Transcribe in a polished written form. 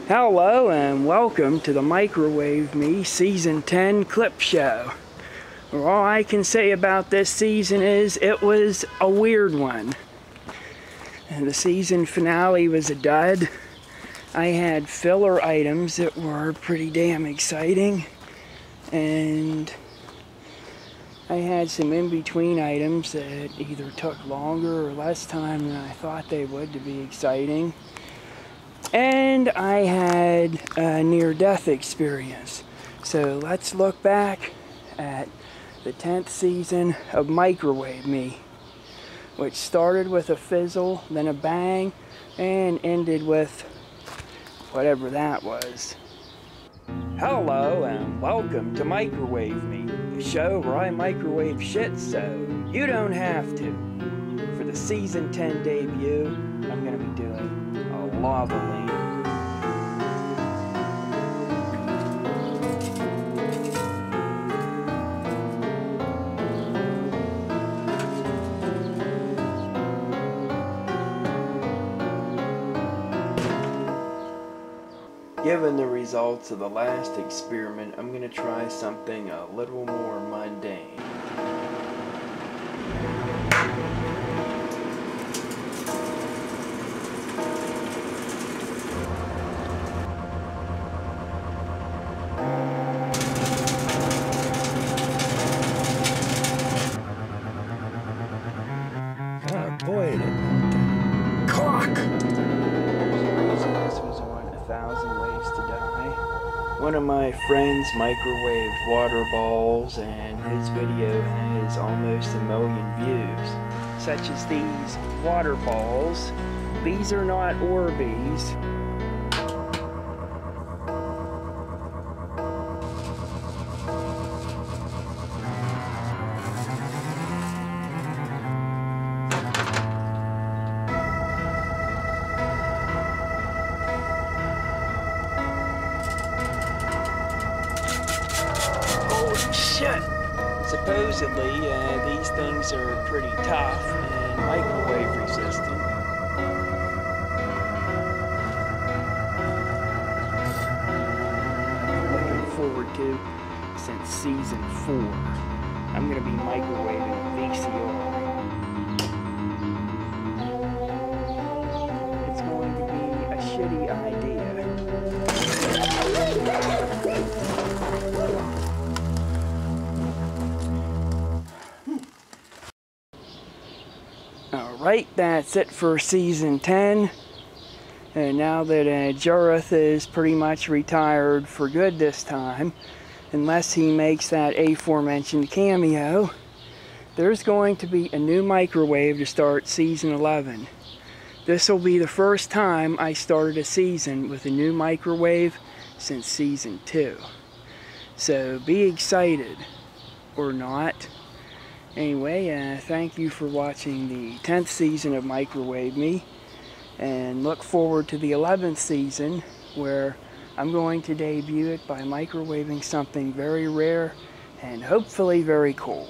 Hello and welcome to the Microwave Me Season 10 clip show. Well, all I can say about this season is it was a weird one. And the season finale was a dud. I had filler items that were pretty damn exciting. And I had some in-between items that either took longer or less time than I thought they would to be exciting. And I had a near-death experience. So let's look back at the 10th season of Microwave Me, which started with a fizzle, then a bang, and ended with whatever that was. Hello and welcome to Microwave Me, the show where I microwave shit so you don't have to. For the season 10 debut, I'm going to be doing a lava lamp. Given the results of the last experiment, I'm going to try something a little more mundane. Oh boy, it didn't. Clock! This was on 1,000 Ways to Die. One of my friends microwaved water balls, and his video has almost 1 million views. Such as these water balls. These are not Orbeez. Shit! Supposedly, these things are pretty tough and microwave resistant. I've been looking forward to since season 4. I'm going to be microwaving VCR. It's going to be a shitty idea. Alright, that's it for season 10. And now that Jareth is pretty much retired for good this time, unless he makes that aforementioned cameo, there's going to be a new microwave to start season 11. This will be the first time I started a season with a new microwave since season 2. So be excited, or not. Anyway, thank you for watching the 10th season of Microwave Me, and look forward to the 11th season, where I'm going to debut it by microwaving something very rare and hopefully very cool.